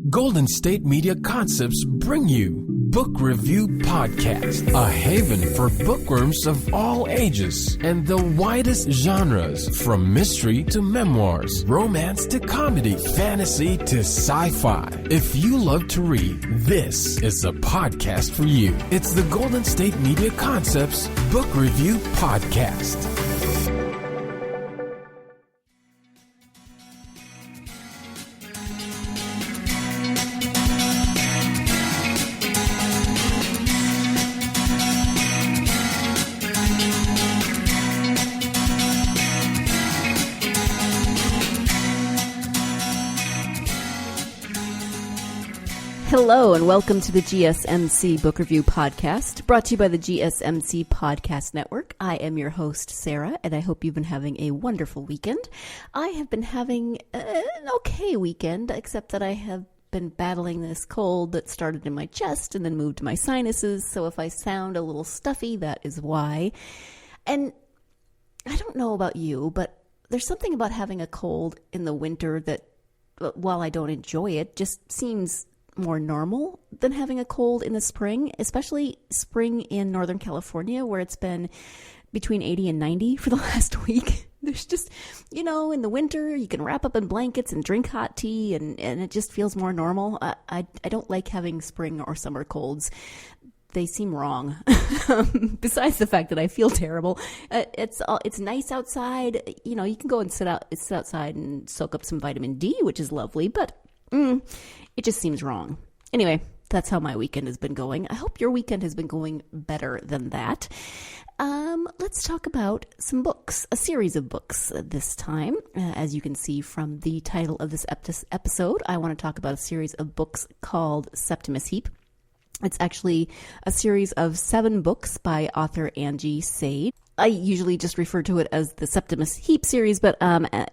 Golden State Media Concepts bring you Book Review Podcast, a haven for bookworms of all ages and the widest genres, from mystery to memoirs, romance to comedy, fantasy to sci-fi. If you love to read, this is a podcast for you. It's the Golden State Media Concepts Book Review Podcast. Hello and welcome to the GSMC Book Review Podcast, brought to you by the GSMC Podcast Network. I am your host, Sarah, and I hope you've been having a wonderful weekend. I have been having an okay weekend, except that I have been battling this cold that started in my chest and then moved to my sinuses, so if I sound a little stuffy, that is why. And I don't know about you, but there's something about having a cold in the winter that, while I don't enjoy it, just seems more normal than having a cold in the spring, especially spring in Northern California, where it's been between 80 and 90 for the last week. There's just, in the winter, you can wrap up in blankets and drink hot tea, and it just feels more normal. I don't like having spring or summer colds. They seem wrong. Besides the fact that I feel terrible, it's nice outside. You can go and sit outside and soak up some vitamin D, which is lovely, but it just seems wrong. Anyway, that's how my weekend has been going. I hope your weekend has been going better than that. Let's talk about some books, a series of books this time. As you can see from the title of this episode, I want to talk about a series of books called Septimus Heap. It's actually a series of 7 books by author Angie Sage. I usually just refer to it as the Septimus Heap series, but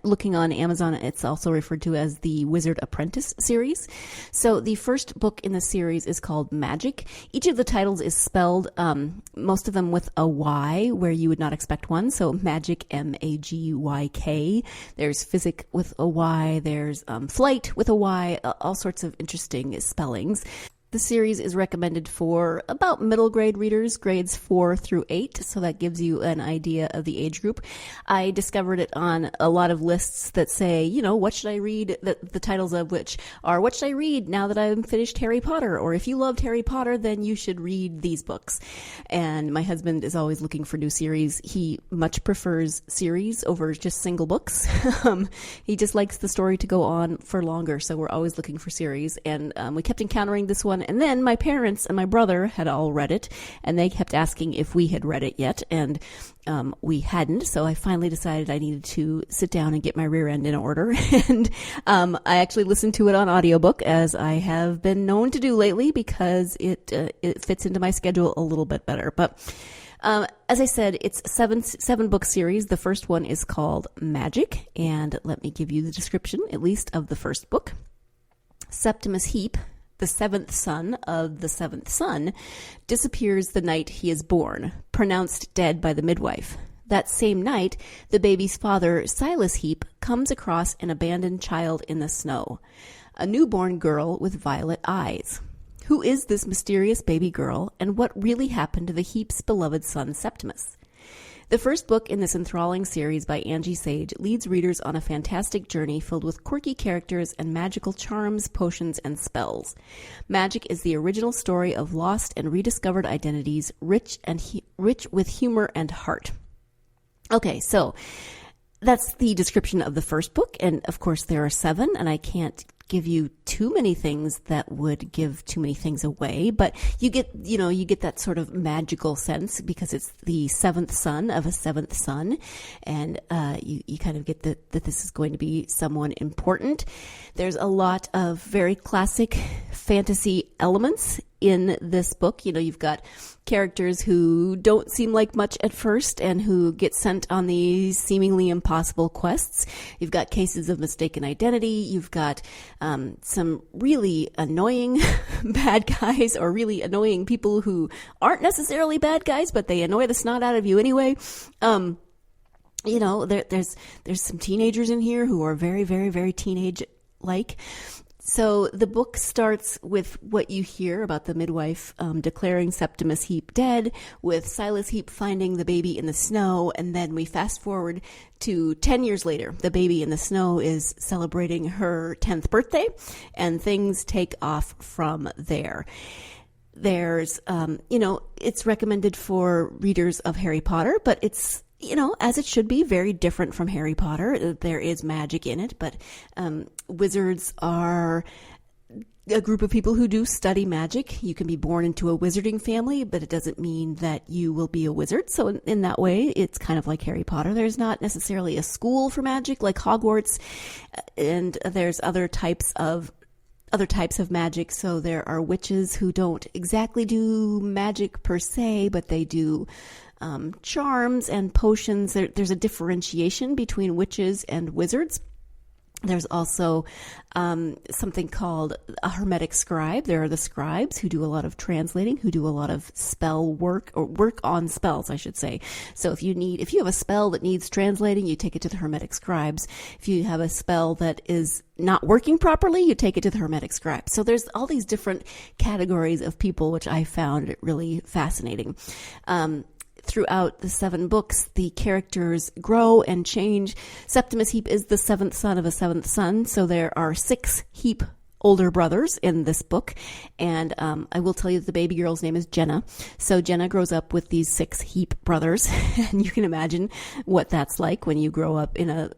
looking on Amazon, it's also referred to as the Wizard Apprentice series. So the first book in the series is called Magic. Each of the titles is spelled, most of them with a Y, where you would not expect one. So Magic, M-A-G-Y-K. There's Physic with a Y. There's Flight with a Y. All sorts of interesting spellings. The series is recommended for about middle grade readers, grades 4 through 8, so that gives you an idea of the age group. I discovered it on a lot of lists that say, what should I read, the titles of which are, what should I read now that I've finished Harry Potter? Or if you loved Harry Potter, then you should read these books. And my husband is always looking for new series. He much prefers series over just single books. He just likes the story to go on for longer, so we're always looking for series. And we kept encountering this one. And then my parents and my brother had all read it, and they kept asking if we had read it yet, and we hadn't. So I finally decided I needed to sit down and get my rear end in order. And I actually listened to it on audiobook, as I have been known to do lately, because it fits into my schedule a little bit better. But as I said, it's seven book series. The first one is called Magic, and let me give you the description, at least, of the first book. Septimus Heap, the 7th son of the 7th son, disappears the night he is born, pronounced dead by the midwife. That same night, the baby's father, Silas Heap, comes across an abandoned child in the snow, a newborn girl with violet eyes. Who is this mysterious baby girl, and what really happened to the Heap's beloved son, Septimus? The first book in this enthralling series by Angie Sage leads readers on a fantastic journey filled with quirky characters and magical charms, potions, and spells. Magic is the original story of lost and rediscovered identities, rich with humor and heart. Okay, so that's the description of the first book, and of course there are 7, and I can't give you too many things that would give too many things away, but you get that sort of magical sense because it's the 7th son of a 7th son, and you kind of get that this is going to be someone important. There's a lot of very classic fantasy elements in this book. You've got characters who don't seem like much at first and who get sent on these seemingly impossible quests. You've got cases of mistaken identity. You've got some really annoying bad guys, or really annoying people who aren't necessarily bad guys, but they annoy the snot out of you anyway. There's some teenagers in here who are very, very, very teenage-like. So the book starts with what you hear about the midwife declaring Septimus Heap dead, with Silas Heap finding the baby in the snow, and then we fast forward to 10 years later. The baby in the snow is celebrating her 10th birthday, and things take off from there. There's, it's recommended for readers of Harry Potter, but it's, as it should be, very different from Harry Potter. There is magic in it, but wizards are a group of people who do study magic. You can be born into a wizarding family, but it doesn't mean that you will be a wizard. So in that way, it's kind of like Harry Potter. There's not necessarily a school for magic like Hogwarts, and there's other types of magic. So there are witches who don't exactly do magic per se, but they do charms and potions. There's a differentiation between witches and wizards. There's also something called a hermetic scribe. There are the scribes who do a lot of translating, who do a lot of spell work, or work on spells, I should say. So if you have a spell that needs translating, you take it to the hermetic scribes. If you have a spell that is not working properly, you take it to the hermetic scribe. So there's all these different categories of people, which I found really fascinating. Throughout the 7 books, the characters grow and change. Septimus Heap is the 7th son of a 7th son, so there are 6 Heap older brothers in this book, and I will tell you that the baby girl's name is Jenna. So Jenna grows up with these 6 Heap brothers, and you can imagine what that's like when you grow up in a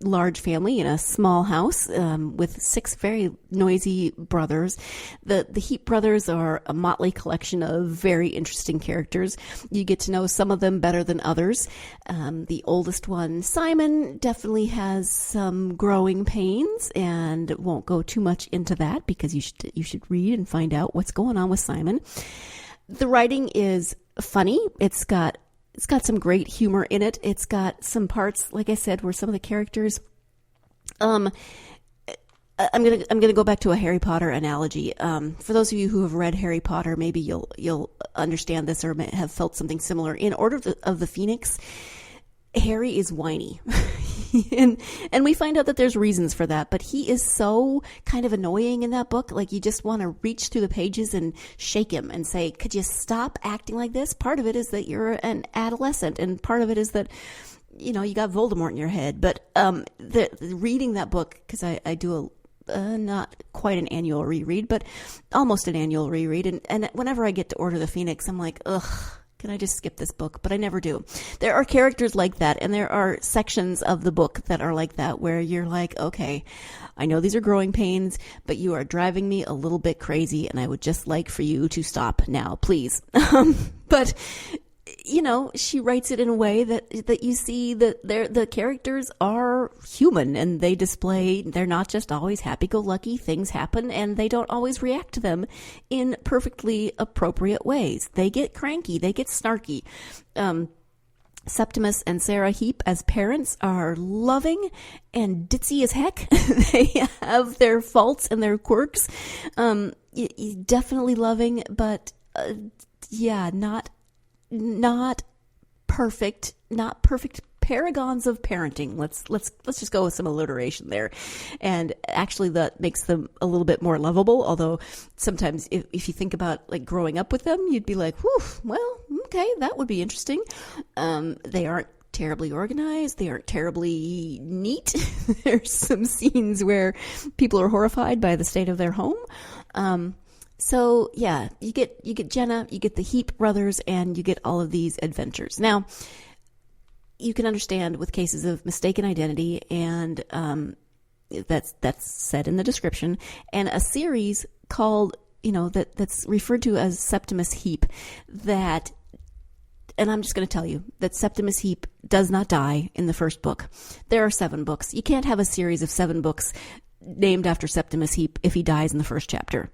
large family in a small house with 6 very noisy brothers. The Heap brothers are a motley collection of very interesting characters. You get to know some of them better than others. The oldest one, Simon, definitely has some growing pains, and won't go too much into that because you should read and find out what's going on with Simon. The writing is funny. It's got some great humor in it. It's got some parts, like I said, where some of the characters, I'm gonna go back to a Harry Potter analogy. For those of you who have read Harry Potter, maybe you'll understand this or may have felt something similar. In Order of the Phoenix, Harry is whiny. and we find out that there's reasons for that, but he is so kind of annoying in that book. Like, you just want to reach through the pages and shake him and say, could you stop acting like this? Part of it is that you're an adolescent, and part of it is that, you got Voldemort in your head. But reading that book, because I do not quite an annual reread, but almost an annual reread, and whenever I get to Order of the Phoenix, I'm like, ugh, can I just skip this book? But I never do. There are characters like that, and there are sections of the book that are like that, where you're like, okay, I know these are growing pains, but you are driving me a little bit crazy, and I would just like for you to stop now, please. But she writes it in a way that you see that the characters are human, and they're not just always happy-go-lucky. Things happen, and they don't always react to them in perfectly appropriate ways. They get cranky, they get snarky. Septimus and Sarah Heap as parents are loving and ditzy as heck. They have their faults and their quirks. Definitely loving, but not perfect paragons of parenting. Let's just go with some alliteration there. And actually that makes them a little bit more lovable, although sometimes if you think about like growing up with them, you'd be like, whew, well, okay, that would be interesting. They aren't terribly organized. They aren't terribly neat. There's some scenes where people are horrified by the state of their home. So yeah, you get Jenna, you get the Heap brothers, and you get all of these adventures. Now, you can understand with cases of mistaken identity, and that's said in the description, and a series called, that's referred to as Septimus Heap, and I'm just going to tell you that Septimus Heap does not die in the first book. There are 7 books. You can't have a series of 7 books named after Septimus Heap if he dies in the first chapter.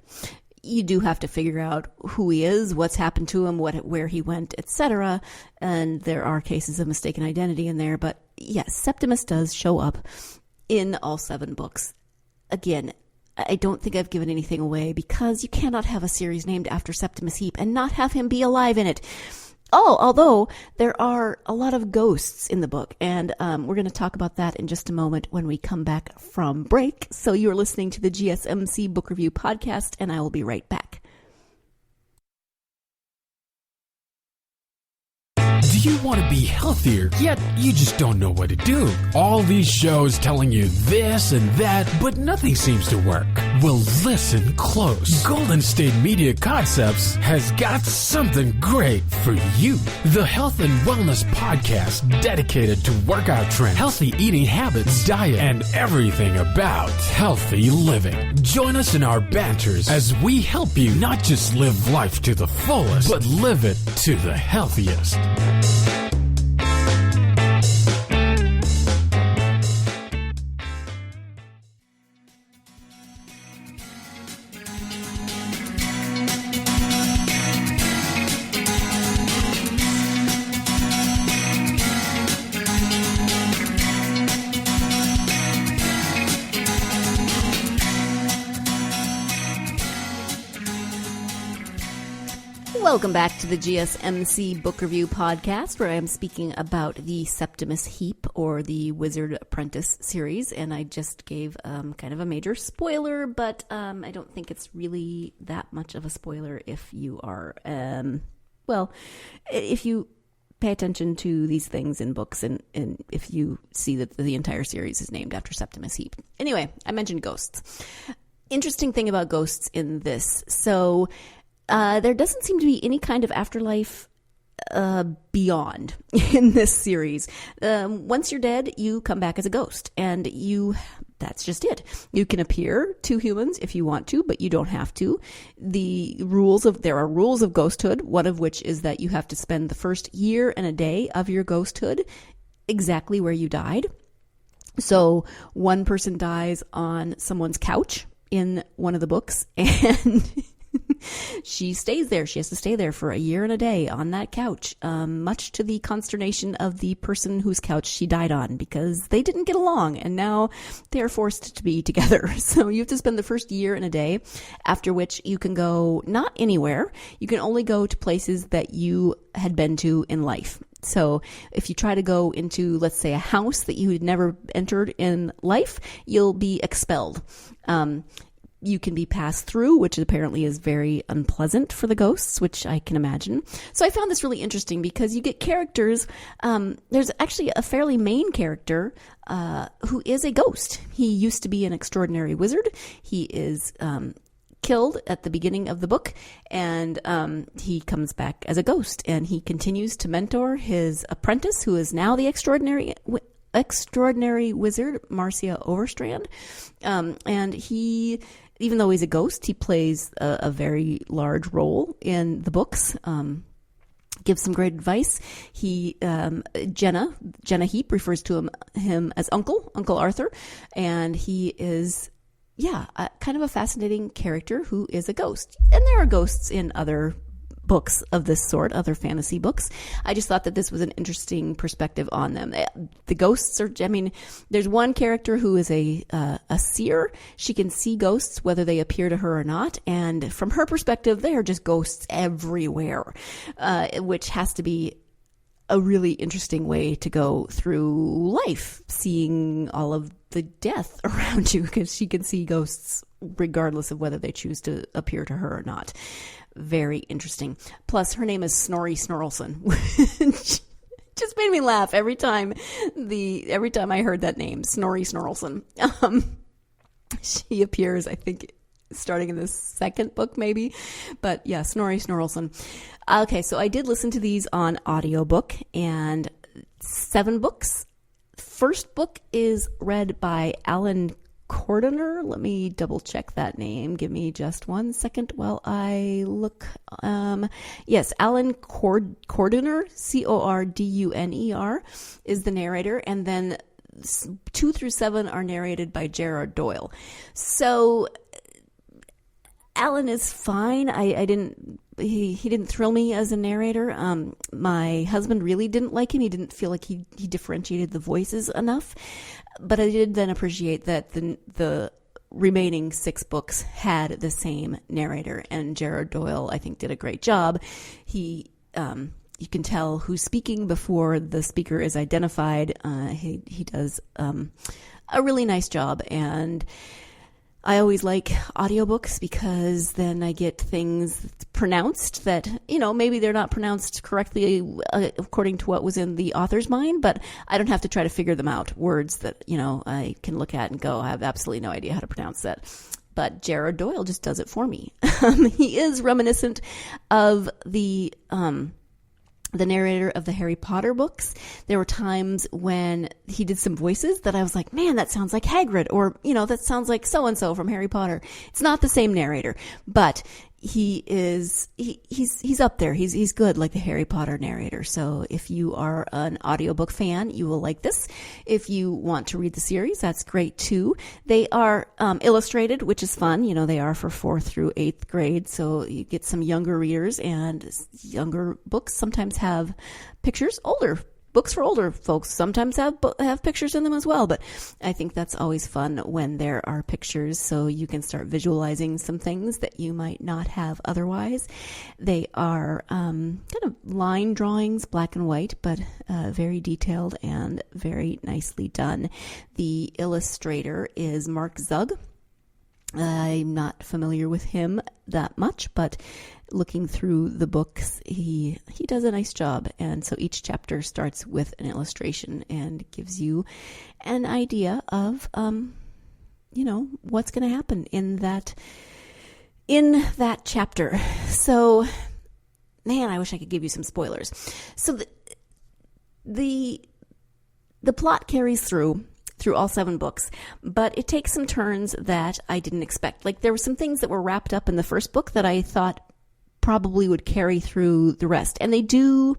You do have to figure out who he is, what's happened to him, where he went, etc. And there are cases of mistaken identity in there. But yes, Septimus does show up in all 7 books. Again, I don't think I've given anything away, because you cannot have a series named after Septimus Heap and not have him be alive in it. Oh, although there are a lot of ghosts in the book, and we're going to talk about that in just a moment when we come back from break. So you're listening to the GSMC Book Review Podcast, and I will be right back. Do you want to be healthier, yet you just don't know what to do? All these shows telling you this and that, but nothing seems to work. Well, listen close. Golden State Media Concepts has got something great for you. The Health and Wellness Podcast dedicated to workout trends, healthy eating habits, diet, and everything about healthy living. Join us in our banters as we help you not just live life to the fullest, but live it to the healthiest. Welcome back to the GSMC Book Review Podcast, where I am speaking about the Septimus Heap, or the Wizard Apprentice series, and I just gave kind of a major spoiler, but I don't think it's really that much of a spoiler if you are, if you pay attention to these things in books, and if you see that the entire series is named after Septimus Heap. Anyway, I mentioned ghosts. Interesting thing about ghosts in this. So there doesn't seem to be any kind of afterlife beyond in this series. Once you're dead, you come back as a ghost, and that's just it. You can appear to humans if you want to, but you don't have to. There are rules of ghosthood, one of which is that you have to spend the first year and a day of your ghosthood exactly where you died. So one person dies on someone's couch in one of the books, and she stays there. She has to stay there for a year and a day on that couch, much to the consternation of the person whose couch she died on, because they didn't get along, and now they are forced to be together. So you have to spend the first year and a day, after which you can go not anywhere. You can only go to places that you had been to in life. So if you try to go into, let's say, a house that you had never entered in life, you'll be expelled. You can be passed through, which apparently is very unpleasant for the ghosts, which I can imagine. So I found this really interesting because you get characters. There's actually a fairly main character who is a ghost. He used to be an extraordinary wizard. He is killed at the beginning of the book, and he comes back as a ghost, and he continues to mentor his apprentice, who is now the extraordinary wizard, Marcia Overstrand. And he, even though he's a ghost, he plays a very large role in the books. Gives some great advice. Jenna Heap refers to him as Uncle Arthur, and he is, kind of a fascinating character who is a ghost. And there are ghosts in other books of this sort, other fantasy books. I just thought that this was an interesting perspective on them. The ghosts are, there's one character who is a seer. She can see ghosts whether they appear to her or not, and from her perspective, they are just ghosts everywhere, which has to be a really interesting way to go through life, seeing all of the death around you, because she can see ghosts regardless of whether they choose to appear to her or not. Very interesting. Plus, her name is Snorri Snorrelson. Just made me laugh every time I heard that name, Snorri Snorrelson. She appears, I think, starting in the second book, maybe. But yeah, Snorri Snorrelson. Okay, so I did listen to these on audiobook, and 7 books. First book is read by Alan Cordiner. Let me double check that name. Give me just 1 second while I look. Yes, Alan Cordiner, Corduner, is the narrator, and then 2 through 7 are narrated by Gerard Doyle. So Alan is fine. He didn't thrill me as a narrator. My husband really didn't like him. He didn't feel like he differentiated the voices enough. But I did then appreciate that the remaining 6 books had the same narrator, and Gerard Doyle, I think, did a great job. He you can tell who's speaking before the speaker is identified. He does a really nice job, and I always like audiobooks because then I get things pronounced that, maybe they're not pronounced correctly according to what was in the author's mind, but I don't have to try to figure them out. Words that, I can look at and go, I have absolutely no idea how to pronounce that. But Jared Doyle just does it for me. He is reminiscent of the narrator of the Harry Potter books. There were times when he did some voices that I was like, man, that sounds like Hagrid, or, that sounds like so-and-so from Harry Potter. It's not the same narrator, but he's up there. He's good, like the Harry Potter narrator. So if you are an audiobook fan, you will like this. If you want to read the series, that's great too. They are illustrated, which is fun. They are for 4th through 8th grade. So you get some younger readers, and younger books sometimes have pictures. Older books for older folks sometimes have pictures in them as well, but I think that's always fun when there are pictures, so you can start visualizing some things that you might not have otherwise. They are kind of line drawings, black and white, but very detailed and very nicely done. The illustrator is Mark Zug. I'm not familiar with him that much, but looking through the books, he does a nice job. And so each chapter starts with an illustration and gives you an idea of, what's going to happen in that chapter. So, man, I wish I could give you some spoilers. So the plot carries through all 7 books, but it takes some turns that I didn't expect. Like, there were some things that were wrapped up in the first book that I thought probably would carry through the rest. And they do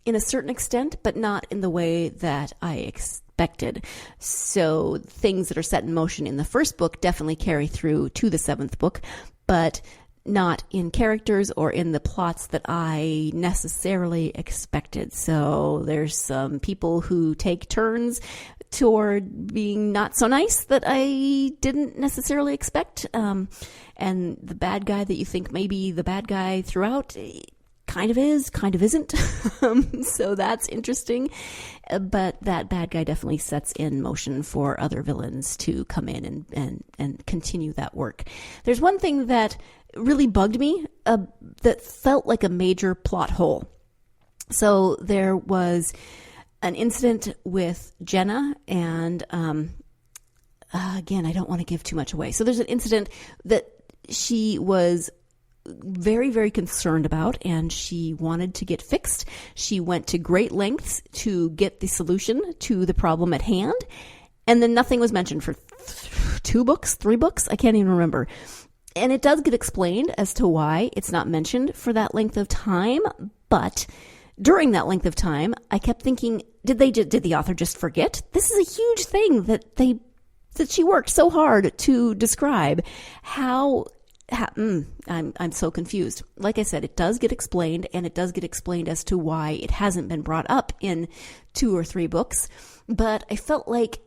in a certain extent, but not in the way that I expected. So things that are set in motion in the first book definitely carry through to the 7th book, but not in characters or in the plots that I necessarily expected. So there's some people who take turns toward being not so nice that I didn't necessarily expect. And the bad guy that you think may be the bad guy throughout kind of is, kind of isn't. So that's interesting. But that bad guy definitely sets in motion for other villains to come in and continue that work. There's one thing that really bugged me that felt like a major plot hole. So there was an incident with Jenna, and again, I don't want to give too much away. So there's an incident that she was very, very concerned about, and she wanted to get fixed. She went to great lengths to get the solution to the problem at hand, and then nothing was mentioned for 2 books, 3 books, I can't even remember. And it does get explained as to why it's not mentioned for that length of time, but during that length of time, I kept thinking, did the author just forget? This is a huge thing that she worked so hard to describe. I'm so confused. Like I said, it does get explained, and it does get explained as to why it hasn't been brought up in 2 or 3 books. But I felt like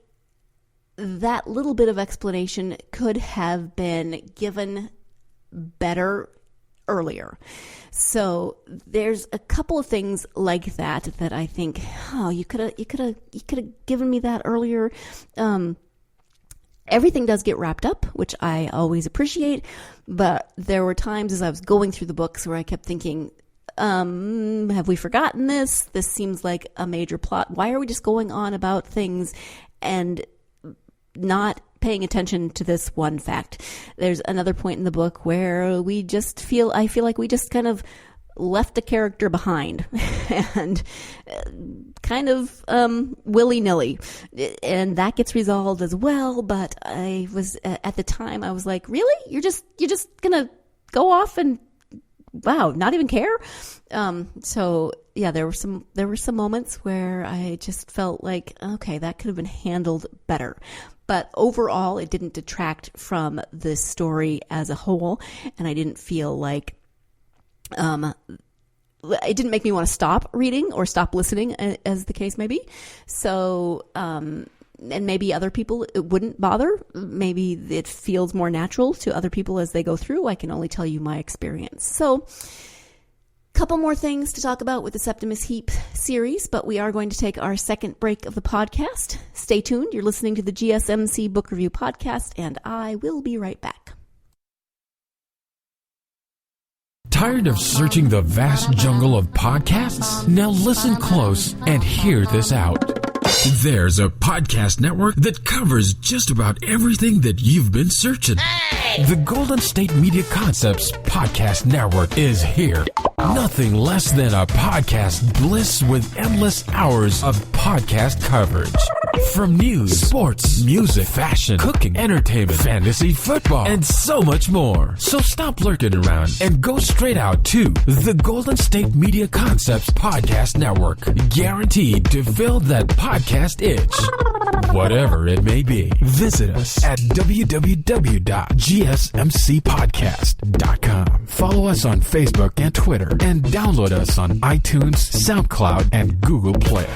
that little bit of explanation could have been given better earlier. So there's a couple of things like that I think, you could have given me that earlier. Everything does get wrapped up, which I always appreciate, but there were times as I was going through the books where I kept thinking, have we forgotten this? This seems like a major plot. Why are we just going on about things and not paying attention to this one fact? There's another point in the book where I feel like we just kind of left a character behind and kind of willy-nilly, and that gets resolved as well. But I was at the time I was like, really, you're just gonna go off and not even care? So yeah, there were some moments where I just felt like, okay, that could have been handled better. But overall, it didn't detract from the story as a whole, and I didn't feel like it didn't make me want to stop reading or stop listening, as the case may be. So, and maybe other people, it wouldn't bother. Maybe it feels more natural to other people as they go through. I can only tell you my experience. So, Couple more things to talk about with the Septimus Heap series, but we are going to take our second break of the podcast. Stay tuned. You're listening to the GSMC Book Review Podcast, and I will be right back. Tired of searching the vast jungle of podcasts? Now listen close and hear this out. There's a podcast network that covers just about everything that you've been searching. Hey! The Golden State Media Concepts Podcast Network is here. Nothing less than a podcast bliss with endless hours of podcast coverage. From news, sports, music, fashion, cooking, entertainment, fantasy, football, and so much more. So stop lurking around and go straight out to the Golden State Media Concepts Podcast Network. Guaranteed to fill that podcast itch. Whatever it may be. Visit us at www.gsmcpodcast.com. Follow us on Facebook and Twitter, and download us on iTunes, SoundCloud, and Google Play.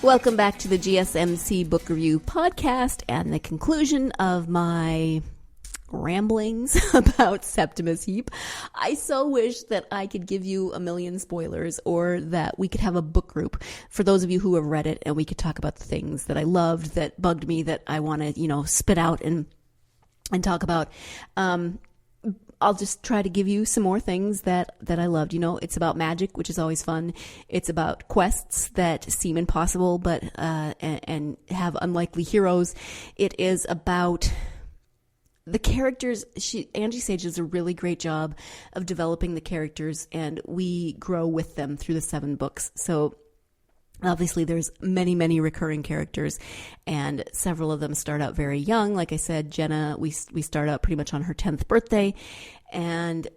Welcome back to the GSMC Book Review Podcast and the conclusion of my ramblings about Septimus Heap. I so wish that I could give you a million spoilers, or that we could have a book group for those of you who have read it, and we could talk about the things that I loved, that bugged me, that I want to, spit out and talk about. I'll just try to give you some more things that I loved. It's about magic, which is always fun. It's about quests that seem impossible, but and have unlikely heroes. It is about the characters. Angie Sage does a really great job of developing the characters, and we grow with them through the 7 books. So obviously, there's many, many recurring characters, and several of them start out very young. Like I said, Jenna, we start out pretty much on her 10th birthday, and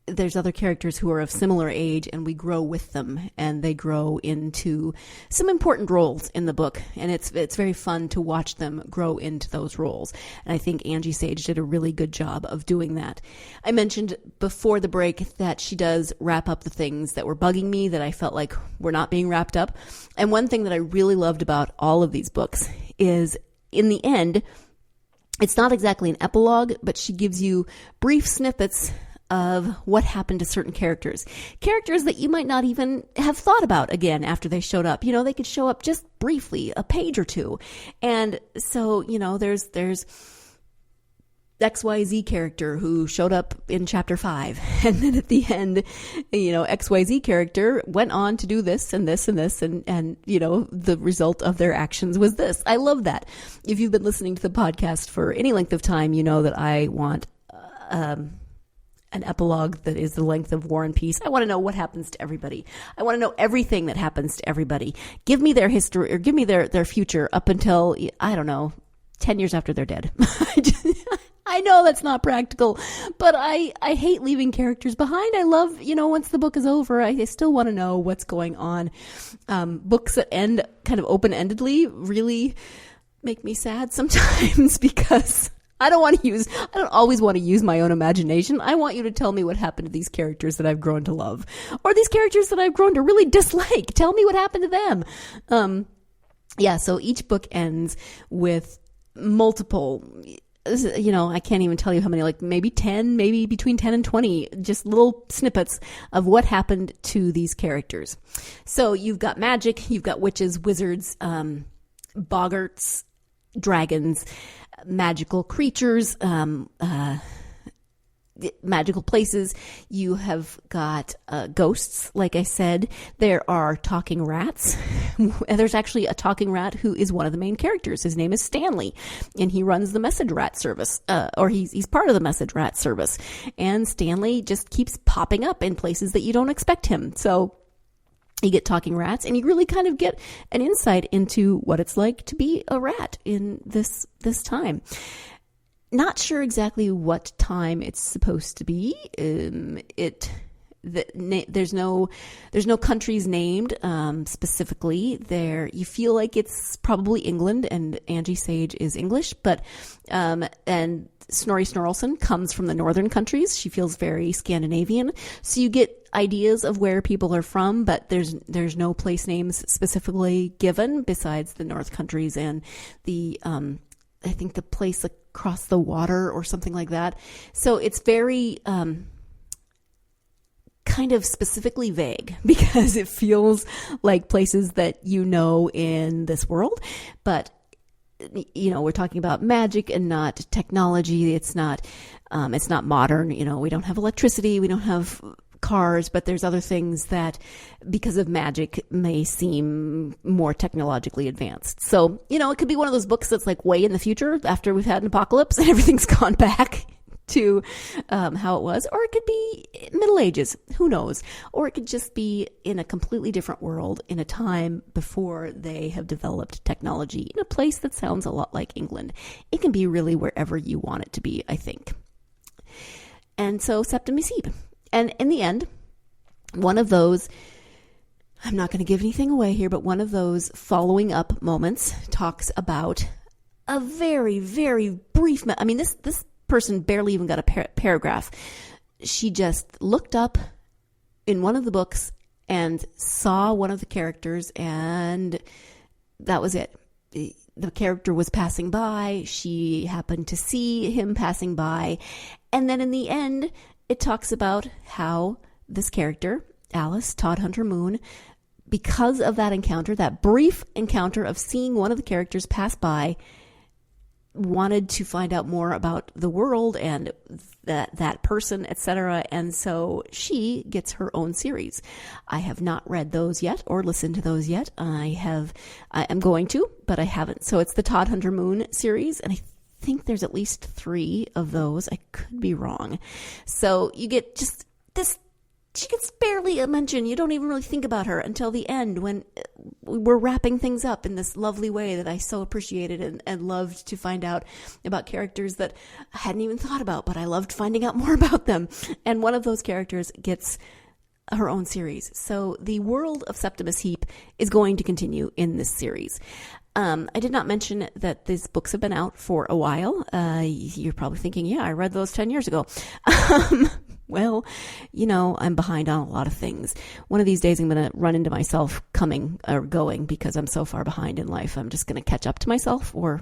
there's other characters who are of similar age, and we grow with them, and they grow into some important roles in the book, and it's very fun to watch them grow into those roles. And I think Angie Sage did a really good job of doing that. I mentioned before the break that she does wrap up the things that were bugging me, that I felt like were not being wrapped up. And one thing that I really loved about all of these books is, in the end, it's not exactly an epilogue, but she gives you brief snippets of what happened to certain characters that you might not even have thought about again after they showed up. They could show up just briefly, a page or two. And so, there's XYZ character who showed up in chapter 5. And then at the end, XYZ character went on to do this and this and this. And the result of their actions was this. I love that. If you've been listening to the podcast for any length of time, you know that I want, an epilogue that is the length of War and Peace. I want to know what happens to everybody. I want to know everything that happens to everybody. Give me their history, or give me their future up until, 10 years after they're dead. I know that's not practical, but I hate leaving characters behind. I love, once the book is over, I still want to know what's going on. Books that end kind of open-endedly really make me sad sometimes, because I don't always want to use my own imagination. I want you to tell me what happened to these characters that I've grown to love, or these characters that I've grown to really dislike. Tell me what happened to them. So each book ends with multiple, I can't even tell you how many, like maybe 10, maybe between 10 and 20, just little snippets of what happened to these characters. So you've got magic, you've got witches, wizards, boggarts, dragons, magical creatures, magical places. You have got ghosts, like I said. There are talking rats. There's actually a talking rat who is one of the main characters. His name is Stanley, and he runs the message rat service, or he's part of the message rat service. And Stanley just keeps popping up in places that you don't expect him. So you get talking rats, and you really kind of get an insight into what it's like to be a rat in this time. Not sure exactly what time it's supposed to be. There's no countries named specifically. There, you feel like it's probably England, and Angie Sage is English, but and Snorri Snorkelson comes from the northern countries. She feels very Scandinavian, so you get ideas of where people are from, but there's no place names specifically given besides the North countries and the I think the place across the water or something like that. So it's very kind of specifically vague because it feels like places that you know in this world, but we're talking about magic and not technology. It's not modern. We don't have electricity. We don't have cars, but there's other things that, because of magic, may seem more technologically advanced. So, it could be one of those books that's like way in the future after we've had an apocalypse and everything's gone back to how it was, or it could be Middle Ages, who knows, or it could just be in a completely different world in a time before they have developed technology in a place that sounds a lot like England. It can be really wherever you want it to be, I think. And so Septimus Heap. And in the end, one of those, I'm not going to give anything away here, but one of those following up moments talks about a very, very brief, this person barely even got a paragraph. She just looked up in one of the books and saw one of the characters, and that was it. The character was passing by. She happened to see him passing by. And then in the end, it talks about how this character, Alice Todd Hunter Moon, because of that encounter, that brief encounter of seeing one of the characters pass by, wanted to find out more about the world and that person, etc. And so she gets her own series. I have not read those yet or listened to those yet. I am going to, but I haven't. So it's the Todd Hunter Moon series, and I think there's at least 3 of those. I could be wrong. So you get just this, she gets barely a mention. You don't even really think about her until the end when we're wrapping things up in this lovely way that I so appreciated and loved to find out about characters that I hadn't even thought about, but I loved finding out more about them. And one of those characters gets her own series. So the world of Septimus Heap is going to continue in this series. I did not mention that these books have been out for a while. You're probably thinking, yeah, I read those 10 years ago. Well, I'm behind on a lot of things. One of these days I'm going to run into myself coming or going because I'm so far behind in life. I'm just going to catch up to myself or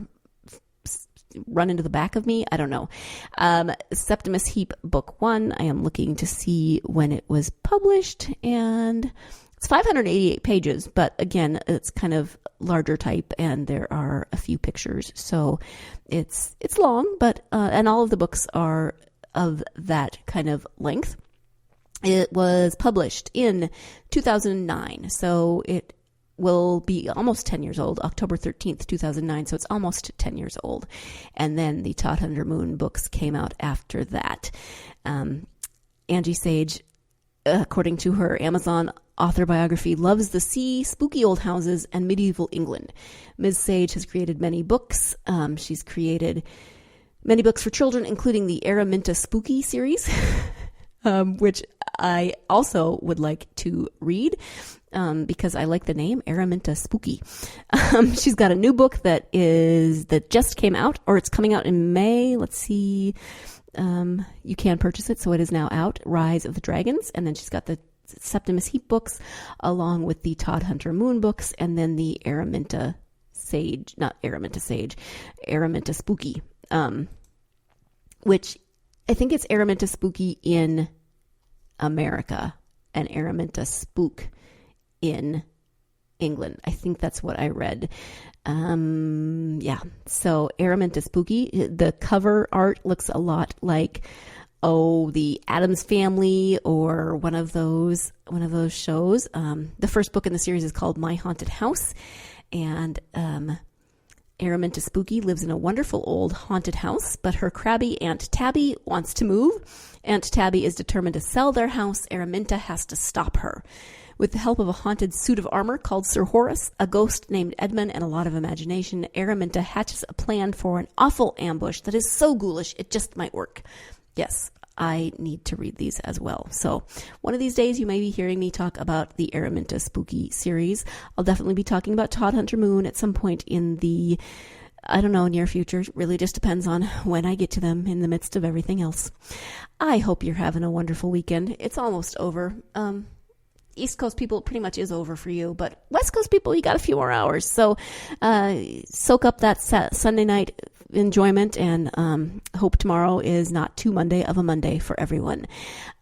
run into the back of me. I don't know. Septimus Heap Book 1, I am looking to see when it was published, and it's 588 pages, but again, it's kind of larger type and there are a few pictures. So it's long, but, and all of the books are of that kind of length. It was published in 2009. So it will be almost 10 years old, October 13th, 2009. So it's almost 10 years old. And then the Todd Hunter Moon books came out after that. Angie Sage, according to her Amazon author biography, loves the sea, spooky old houses, and medieval England. Ms. Sage has created many books. She's created many books for children, including the Araminta Spooky series, which I also would like to read because I like the name Araminta Spooky. She's got a new book that just came out, or it's coming out in May. Let's see. You can purchase it, so it is now out, Rise of the Dragons. And then she's got the Septimus Heap books, along with the Todd Hunter Moon books, and then the Araminta Spooky, which I think it's Araminta Spooky in America and Araminta Spook in England. I think that's what I read. Yeah. So Araminta Spooky, the cover art looks a lot like, the Addams Family or one of those shows. The first book in the series is called My Haunted House, and Araminta Spooky lives in a wonderful old haunted house, but her crabby Aunt Tabby wants to move. Aunt Tabby is determined to sell their house. Araminta has to stop her. With the help of a haunted suit of armor called Sir Horace, a ghost named Edmund, and a lot of imagination, Araminta hatches a plan for an awful ambush that is so ghoulish it just might work. Yes, I need to read these as well. So one of these days you may be hearing me talk about the Araminta Spooky series. I'll definitely be talking about Todd Hunter Moon at some point in the, near future. It really just depends on when I get to them in the midst of everything else. I hope you're having a wonderful weekend. It's almost over. East Coast people, it pretty much is over for you, but West Coast people, you got a few more hours. So soak up that Sunday night enjoyment, and hope tomorrow is not too Monday of a Monday for everyone.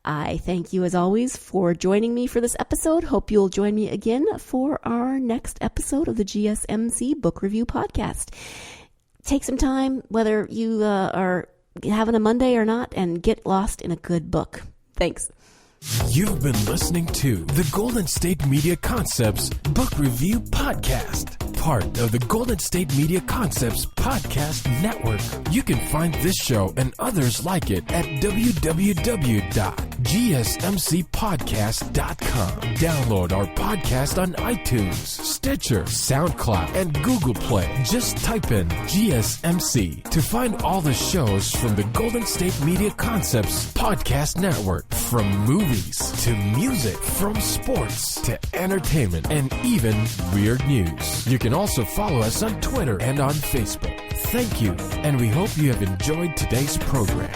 I thank you as always for joining me for this episode. Hope you'll join me again for our next episode of the GSMC Book Review Podcast. Take some time, whether you are having a Monday or not, and get lost in a good book. Thanks. You've been listening to the Golden State Media Concepts Book Review Podcast, part of the Golden State Media Concepts Podcast Network. You can find this show and others like it at www.gsmcpodcast.com. Download our podcast on iTunes, Stitcher, SoundCloud, and Google Play. Just type in GSMC to find all the shows from the Golden State Media Concepts Podcast Network, from movies to music, from sports to entertainment, and even weird news. You can also follow us on Twitter and on Facebook. Thank you, and we hope you have enjoyed today's program.